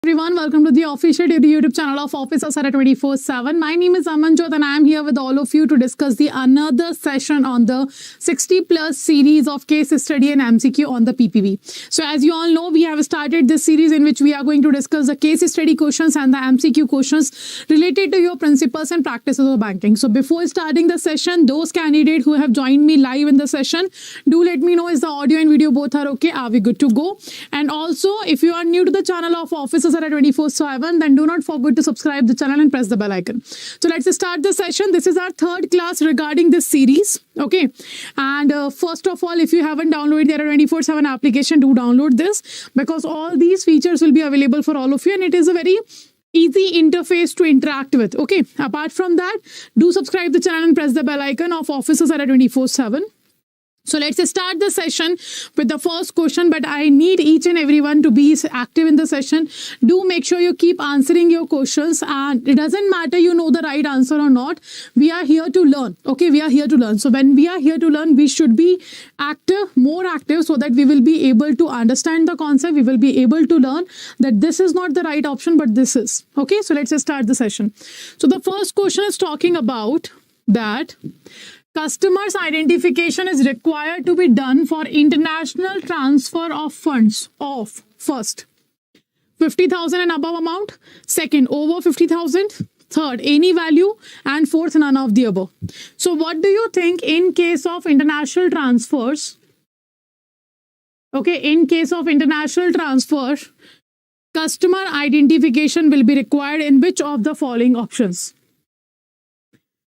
Everyone, welcome to the official YouTube channel of Officers Adda 24/7. My name is Amanjot and I am here with all of you to discuss the another session on the 60 plus series of case study and MCQ on the PPB. So as you all know, we have started this series in which we are going to discuss the case study questions and the MCQ questions related to your principles and practices of banking. So before starting the session, those candidates who have joined me live in the session, do let me know is the audio and video both are okay? Are we good to go? And also, if you are new to the channel of Officers Adda 24/7, then do not forget to subscribe the channel and press the bell icon. So let's start the session. This is our third class regarding this series. Okay. And first of all, if you haven't downloaded the Adda 24/7 application, do download this because all these features will be available for all of you and it is a very easy interface to interact with. Okay. Apart from that, do subscribe the channel and press the bell icon of Officers Adda 24/7. So let's start the session with the first question, but I need each and everyone to be active in the session. Do make sure you keep answering your questions and it doesn't matter you know the right answer or not. We are here to learn. Okay, we are here to learn. So when we are here to learn, we should be active, more active so that we will be able to understand the concept. We will be able to learn that this is not the right option, but this is. Okay, so let's start the session. So the first question is talking about that customer's identification is required to be done for international transfer of funds of first 50,000 and above amount, second over 50,000, third any value, and fourth none of the above. So what do you think in case of international transfers? Okay, in case of international transfer, customer identification will be required in which of the following options?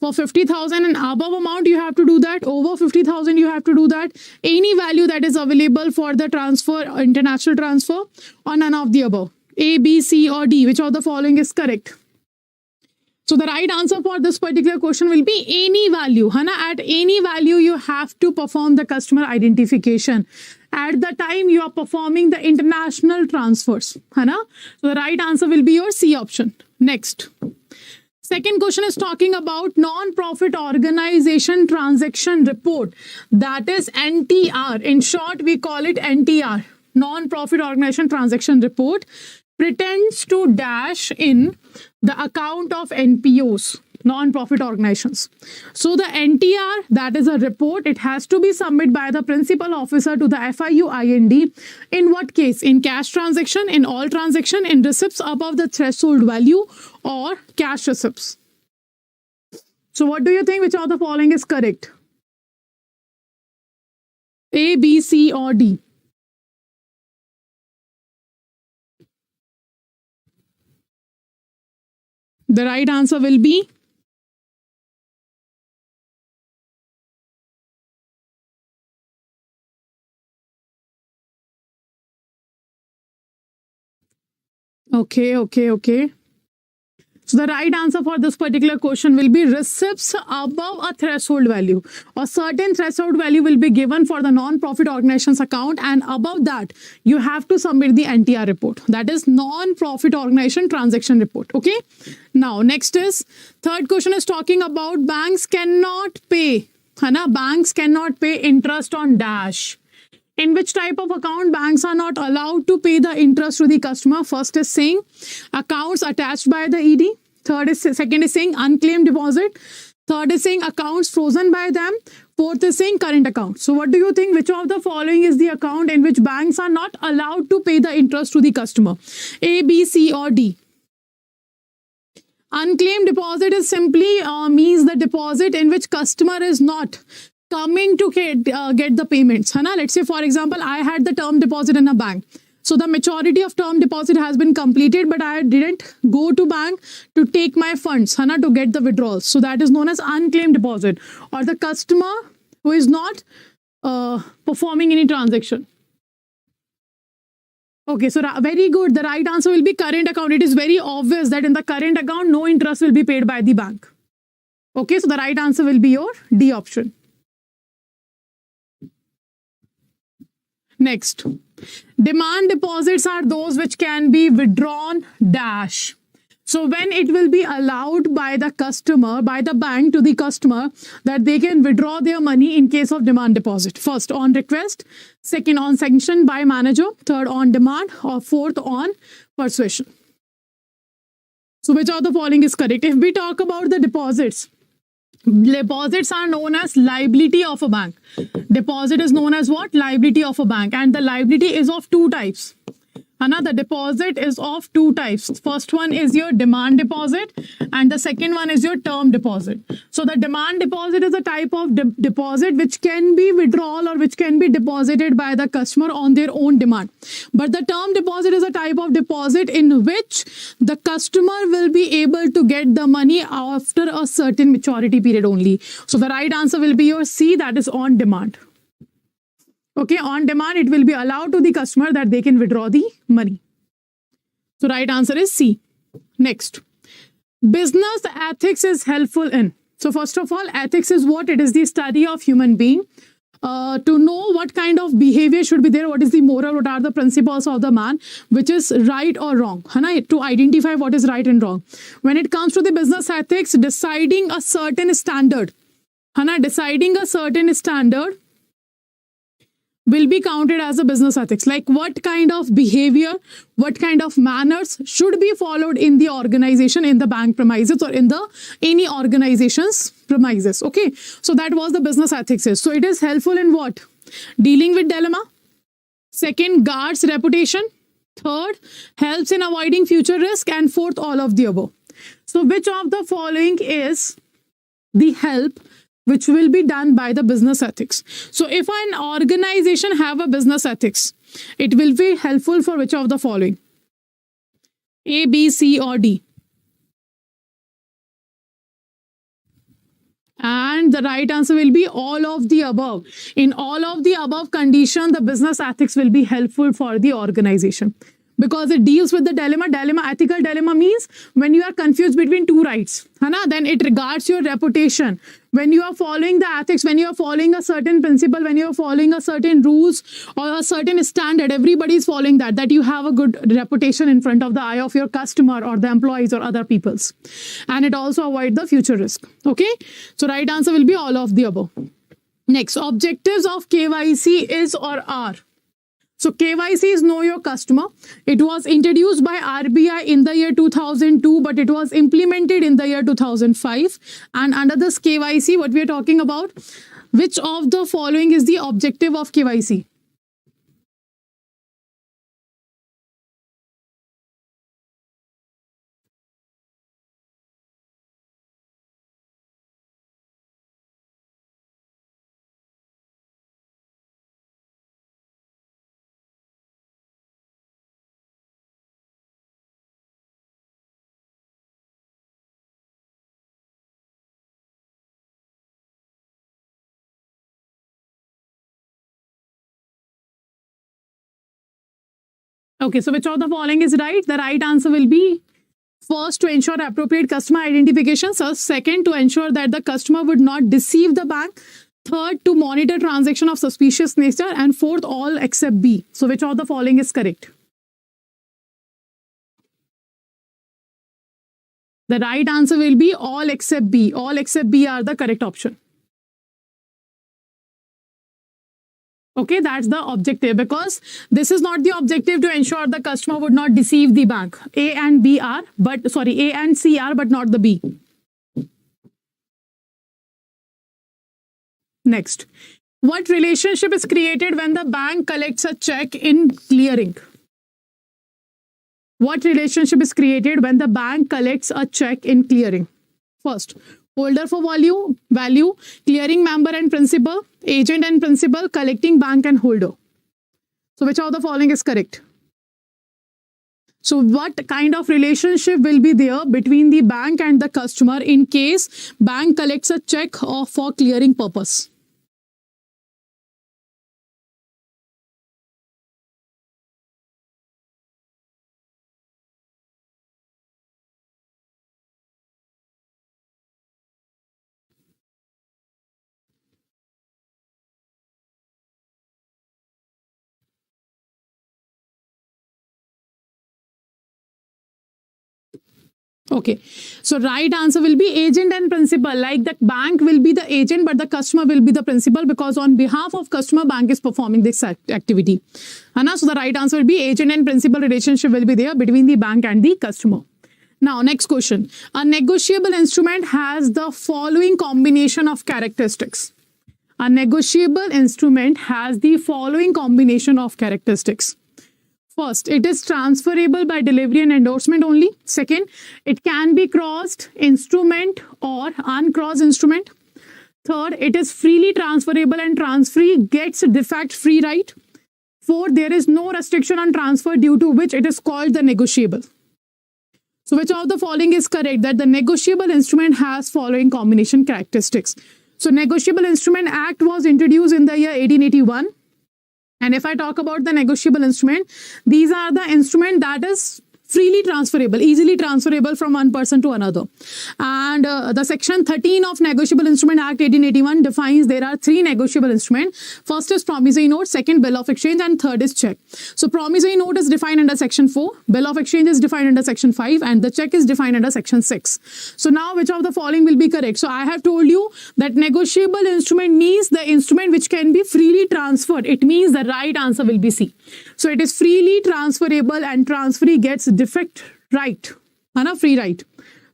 For 50,000 and above amount, you have to do that. Over 50,000, you have to do that. Any value that is available for the transfer, international transfer, or none of the above. A, B, C, or D. Which of the following is correct? So the right answer for this particular question will be any value. Hana, at any value, you have to perform the customer identification. At the time you are performing the international transfers. Hana? So the right answer will be your C option. Next. Second question is talking about non-profit organization transaction report. That is NTR. In short, we call it NTR. Non-profit organization transaction report pretends to dash in the account of NPOs, non-profit organizations. So the NTR, that is a report, it has to be submitted by the principal officer to the FIUIND. In what case? In cash transaction, in all transaction, in receipts above the threshold value, or cash receipts. So what do you think? Which of the following is correct? A, B, C, or D? The right answer will be Okay. So the right answer for this particular question will be receipts above a threshold value. A certain threshold value will be given for the non-profit organization's account, and above that, you have to submit the NTR report. That is non-profit organization transaction report. Okay. Now, next is, third question is talking about banks cannot pay. Banks cannot pay interest on dash. In which type of account banks are not allowed to pay the interest to the customer? First is saying accounts attached by the ED. Second is saying unclaimed deposit. Third is saying accounts frozen by them. Fourth is saying current account. So what do you think? Which of the following is the account in which banks are not allowed to pay the interest to the customer? A, B, C, or D? Unclaimed deposit is simply means the deposit in which customer is not coming to get the payments. Let's say, for example, I had the term deposit in a bank. So the maturity of term deposit has been completed, but I didn't go to bank to take my funds to get the withdrawals. So that is known as unclaimed deposit, or the customer who is not performing any transaction. Okay, so very good. The right answer will be current account. It is very obvious that in the current account, no interest will be paid by the bank. Okay, so the right answer will be your D option. Next, demand deposits are those which can be withdrawn dash. So when it will be allowed by the customer, by the bank to the customer, that they can withdraw their money in case of demand deposit. First on request, second on sanction by manager, third on demand, or fourth on persuasion. So which of the following is correct? If we talk about the deposits are known as liability of a bank. Deposit is known as what? Liability of a bank. And the liability is of two types. The deposit is of two types. First one is your demand deposit and the second one is your term deposit. So the demand deposit is a type of deposit which can be withdrawal or which can be deposited by the customer on their own demand. But the term deposit is a type of deposit in which the customer will be able to get the money after a certain maturity period only. So the right answer will be your C, that is on demand. Okay, on demand, it will be allowed to the customer that they can withdraw the money. So right answer is C. Next, business ethics is helpful in. So first of all, ethics is what? It is the study of human being. To know what kind of behavior should be there, what is the moral, what are the principles of the man, which is right or wrong, to identify what is right and wrong. When it comes to the business ethics, deciding a certain standard, deciding a certain standard will be counted as a business ethics. Like what kind of behavior, what kind of manners should be followed in the organization, in the bank premises or in the any organization's premises. Okay, so that was the business ethics is. So it is helpful in what? Dealing with dilemma. Second, guards reputation. Third, helps in avoiding future risk. And fourth, all of the above. So which of the following is the help which will be done by the business ethics? So if an organization have a business ethics, it will be helpful for which of the following? A, B, C or D? And the right answer will be all of the above. In all of the above condition, the business ethics will be helpful for the organization. Because it deals with the dilemma. Ethical dilemma means when you are confused between two rights, then it regards your reputation. When you are following the ethics, when you are following a certain principle, when you are following a certain rules or a certain standard, everybody is following that you have a good reputation in front of the eye of your customer or the employees or other peoples. And it also avoids the future risk. Okay, so right answer will be all of the above. Next, objectives of KYC is or are. So KYC is Know Your Customer. It was introduced by RBI in the year 2002, but it was implemented in the year 2005. And under this KYC, what we are talking about, which of the following is the objective of KYC? Okay, so which of the following is right? The right answer will be first, to ensure appropriate customer identification. So second, to ensure that the customer would not deceive the bank. Third, to monitor transaction of suspicious nature. And fourth, all except B. So which of the following is correct? The right answer will be all except B. All except B are the correct option. Okay, that's the objective, because this is not the objective to ensure the customer would not deceive the bank. A and B are, A and C are, but not the B. Next, what relationship is created when the bank collects a check in clearing? What relationship is created when the bank collects a check in clearing? First, holder for value, clearing member and principal, agent and principal, collecting bank and holder. So which of the following is correct? So what kind of relationship will be there between the bank and the customer in case bank collects a check for clearing purpose? Okay, so right answer will be agent and principal. Like the bank will be the agent, but the customer will be the principal, because on behalf of customer, bank is performing this activity. So the right answer will be agent and principal relationship will be there between the bank and the customer. Now, next question. A negotiable instrument has the following combination of characteristics. A negotiable instrument has the following combination of characteristics. First, it is transferable by delivery and endorsement only. Second, it can be crossed instrument or uncrossed instrument. Third, it is freely transferable and transferee gets defect free right. Fourth, there is no restriction on transfer due to which it is called the negotiable. So which of the following is correct? That the negotiable instrument has following combination characteristics. So Negotiable Instrument Act was introduced in the year 1881. And if I talk about the negotiable instrument, these are the instrument that is freely transferable, easily transferable from one person to another. And the section 13 of Negotiable Instrument Act 1881 defines there are three negotiable instruments. First is promissory note, second bill of exchange, and third is check. So promissory note is defined under section 4, bill of exchange is defined under section 5, and the check is defined under section 6. So now which of the following will be correct? So I have told you that negotiable instrument means the instrument which can be freely transferred. It means the right answer will be C. So it is freely transferable and transferee gets defect right, free right.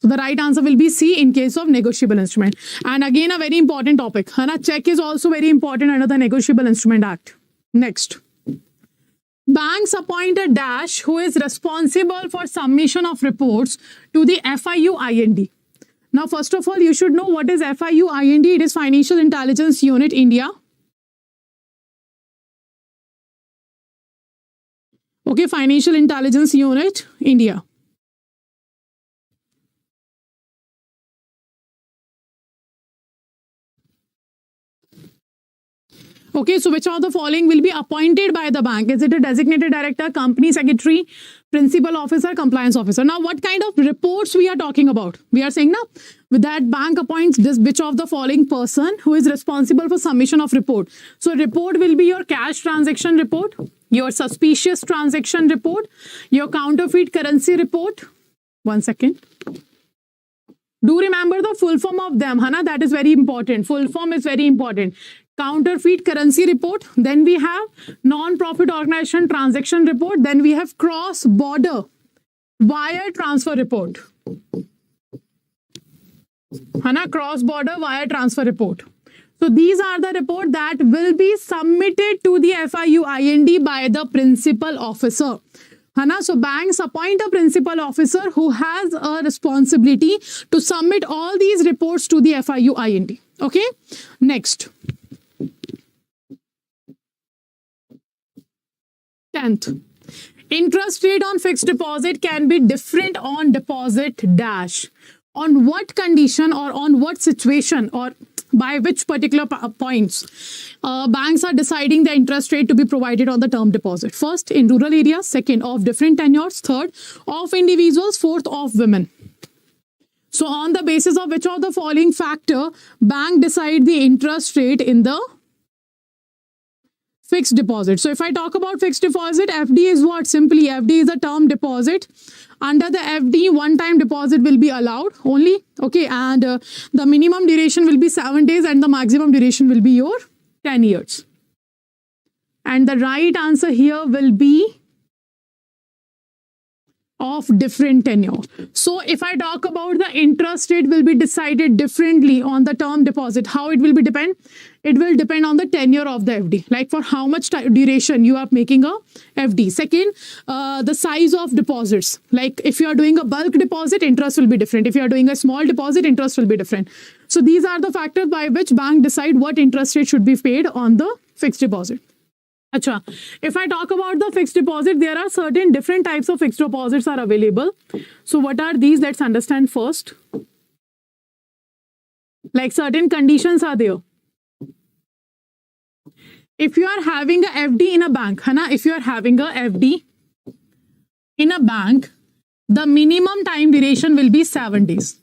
So the right answer will be C in case of negotiable instrument. And again, a very important topic. Check is also very important under the Negotiable Instrument Act. Next. Banks appoint a dash who is responsible for submission of reports to the FIU-IND. Now, first of all, you should know what is FIU-IND. It is Financial Intelligence Unit, India. Okay, Financial Intelligence Unit, India. Okay, so which of the following will be appointed by the bank? Is it a designated director, company secretary, principal officer, compliance officer? Now, what kind of reports we are talking about? We are saying now, with that bank appoints this which of the following person who is responsible for submission of report. So report will be your cash transaction report, your suspicious transaction report, your counterfeit currency report. One second. Do remember the full form of them, that is very important. Full form is very important. Counterfeit currency report, then we have non-profit organization transaction report, then we have cross-border wire transfer report. Cross-border wire transfer report. So these are the report that will be submitted to the FIU-IND by the principal officer. So banks appoint a principal officer who has a responsibility to submit all these reports to the FIU-IND. Okay, next. 10th. Interest rate on fixed deposit can be different on deposit dash. On what condition or on what situation or by which particular points banks are deciding the interest rate to be provided on the term deposit? First, in rural areas. Second, of different tenures. Third, of individuals. Fourth, of women. So on the basis of which of the following factor bank decide the interest rate in the fixed deposit? So if I talk about fixed deposit, FD is what? Simply FD is a term deposit. Under the FD, one-time deposit will be allowed only. Okay, and the minimum duration will be 7 days and the maximum duration will be your 10 years. And the right answer here will be of different tenure. So if I talk about the interest rate will be decided differently on the term deposit, how it will be depend? It will depend on the tenure of the FD, like for how much duration you are making a FD. Second, the size of deposits, like if you are doing a bulk deposit, interest will be different. If you are doing a small deposit, interest will be different. So these are the factors by which bank decide what interest rate should be paid on the fixed deposit. Achha, if I talk about the fixed deposit, there are certain different types of fixed deposits are available. So what are these? Let's understand first. Like certain conditions are there. If you are having a FD in a bank, if you are having a FD in a bank, the minimum time duration will be 7 days.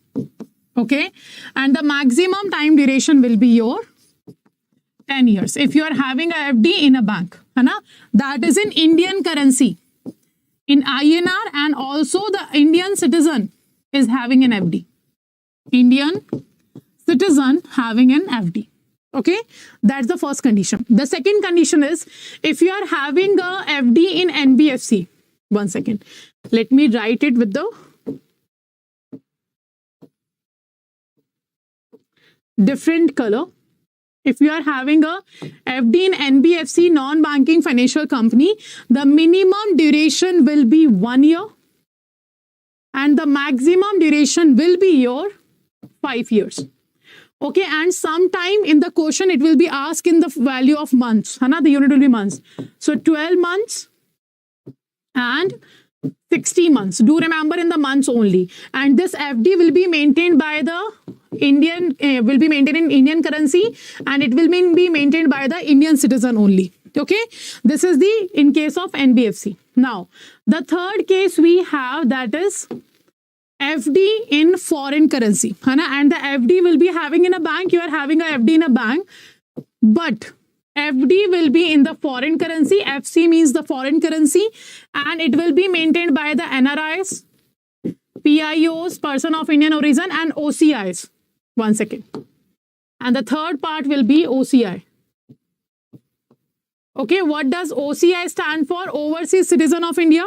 Okay. And the maximum time duration will be your 10 years. If you are having a FD in a bank, that is in Indian currency, in INR, and also the Indian citizen is having an FD. Indian citizen having an FD. Okay, that's the first condition. The second condition is if you are having a FD in NBFC. One second. Let me write it with the different color. If you are having a FD in NBFC, non-banking financial company, the minimum duration will be 1 year and the maximum duration will be your 5 years. Okay, and sometime in the question it will be asked in the value of months. The unit will be months. So 12 months and 60 months. Do remember in the months only. And this FD will be maintained by the Indian, will be maintained in Indian currency, and it will be maintained by the Indian citizen only. Okay, this is the in case of NBFC. Now, the third case we have, that is FD in foreign currency. And the FD will be having in a bank. You are having a FD in a bank, but FD will be in the foreign currency. FC means the foreign currency, and it will be maintained by the NRIs, PIOs, person of Indian origin, and OCIs. One second. And the third part will be OCI. Okay, what does OCI stand for? Overseas citizen of India.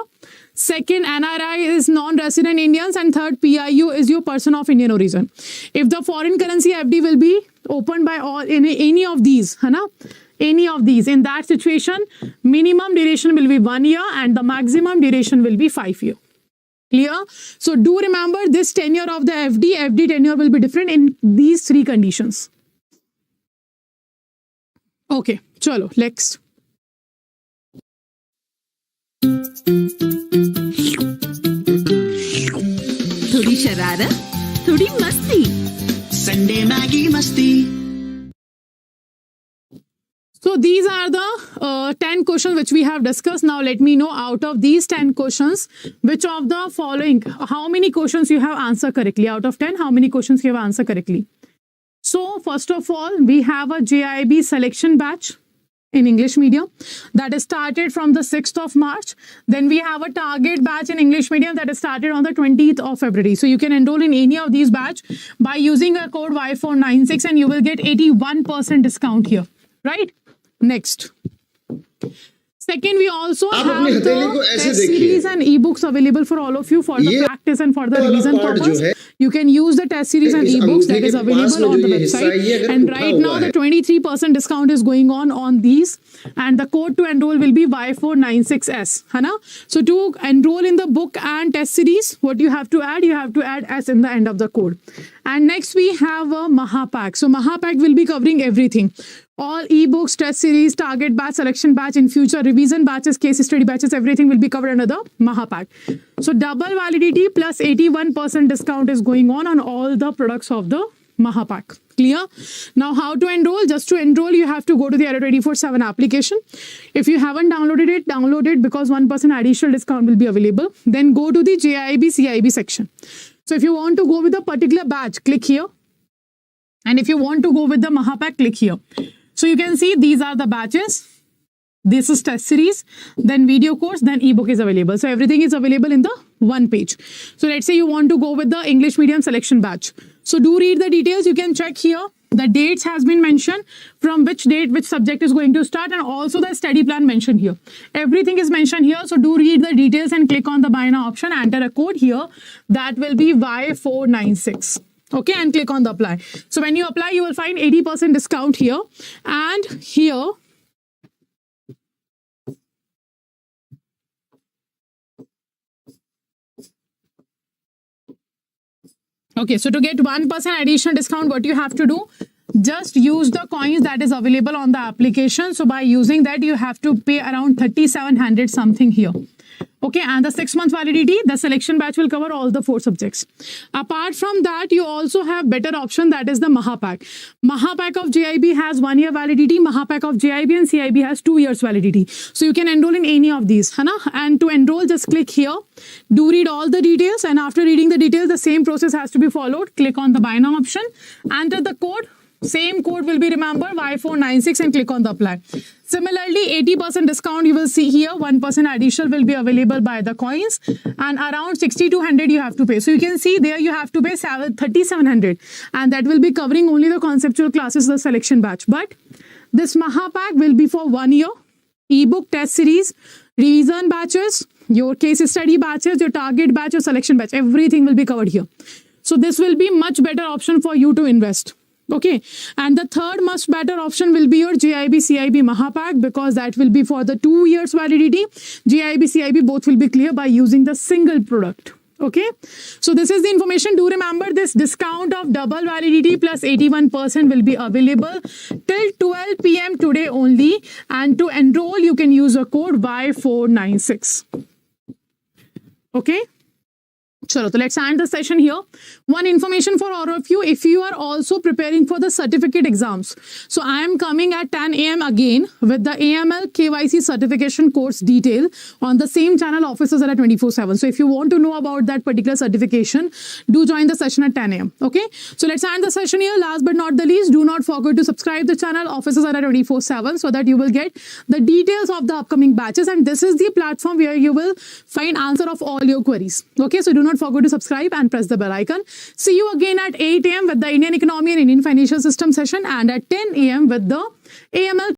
Second, NRI is non-resident Indians, and third, PIO is your person of Indian origin. If the foreign currency FD will be opened by all in any of these, any of these, in that situation, minimum duration will be 1 year and the maximum duration will be 5 years. Clear? So do remember this tenure of the FD tenure will be different in these three conditions. Okay, chalo, next. थोड़ी शरारत, थोड़ी मस्ती, Sunday Maggi मस्ती. So these are the 10 questions which we have discussed. Now let me know out of these 10 questions, which of the following, how many questions you have answered correctly. Out of 10, how many questions you have answered correctly. So first of all, we have a JAIIB selection batch in English medium that is started from the 6th of March. Then we have a target batch in English medium that is started on the 20th of February. So you can enroll in any of these batch by using a code Y496 and you will get 81% discount here, right? Next. Second, we also have the test series and ebooks available for all of you for the practice and for the revision purpose. You can use the test series and ebooks that is available on the website. And right now, the 23% discount is going on these. And the code to enroll will be Y496S. So to enroll in the book and test series, what you have to add? You have to add S in the end of the code. And next, we have a Mahapack. So Mahapack will be covering everything. All ebooks, test series, target batch, selection batch, in future revision batches, case study batches, everything will be covered under the Mahapack. So double validity plus 81% discount is going on all the products of the Mahapack. Clear? Now how to enroll? Just to enroll, you have to go to the Adda 24/7 application. If you haven't downloaded it, download it because 1% additional discount will be available. Then go to the JAIIB CIB section. So if you want to go with a particular batch, click here. And if you want to go with the Mahapack, click here. So you can see these are the batches. This is test series, then video course, then ebook is available. So everything is available in the one page. So let's say you want to go with the English medium selection batch. So do read the details. You can check here. The dates has been mentioned, from which date, which subject is going to start, and also the study plan mentioned here. Everything is mentioned here. So do read the details and click on the buy now option. Enter a code here. That will be Y496. Okay, and click on the apply. So when you apply, you will find 80% discount here and here. Okay, so to get 1% additional discount, what you have to do, just use the coins that is available on the application. So by using that, you have to pay around 3,700 something here. Okay, and the 6-month validity, the selection batch will cover all the 4 subjects. Apart from that, you also have better option, that is the Mahapack. Mahapack of JAIIB has 1 year validity. Mahapack of JAIIB and CIB has 2 years validity. So you can enroll in any of these. And to enroll, just click here. Do read all the details. And after reading the details, the same process has to be followed. Click on the buy now option. Enter the code. Same code will be remember Y496 and click on the apply. Similarly, 80% discount you will see here, 1% additional will be available by the coins, and around 6200 you have to pay. So you can see there you have to pay 3700, and that will be covering only the conceptual classes, the selection batch. But this Maha Pack will be for 1 year, ebook test series, revision batches, your case study batches, your target batch, your selection batch, everything will be covered here. So this will be much better option for you to invest. Okay, and the third much better option will be your JAIIB CIB Maha Pack, because that will be for the 2 years validity. JAIIB CIB both will be clear by using the single product. Okay, so this is the information. Do remember this discount of double validity plus 81% will be available till 12 p.m. today only, and to enroll you can use a code Y496. Okay. Chalo, so let's end the session here. One information for all of you, if you are also preparing for the certificate exams. So I am coming at 10 a.m. again with the AML KYC certification course detail on the same channel, Officers at 24/7. So if you want to know about that particular certification, do join the session at 10 a.m. Okay. So let's end the session here. Last but not the least, do not forget to subscribe the channel, Officers at 24/7, so that you will get the details of the upcoming batches. And this is the platform where you will find answer of all your queries. Okay. So do not forget to subscribe and press the bell icon. See you again at 8 a.m. with the Indian economy and Indian financial system session, and at 10 a.m. with the AML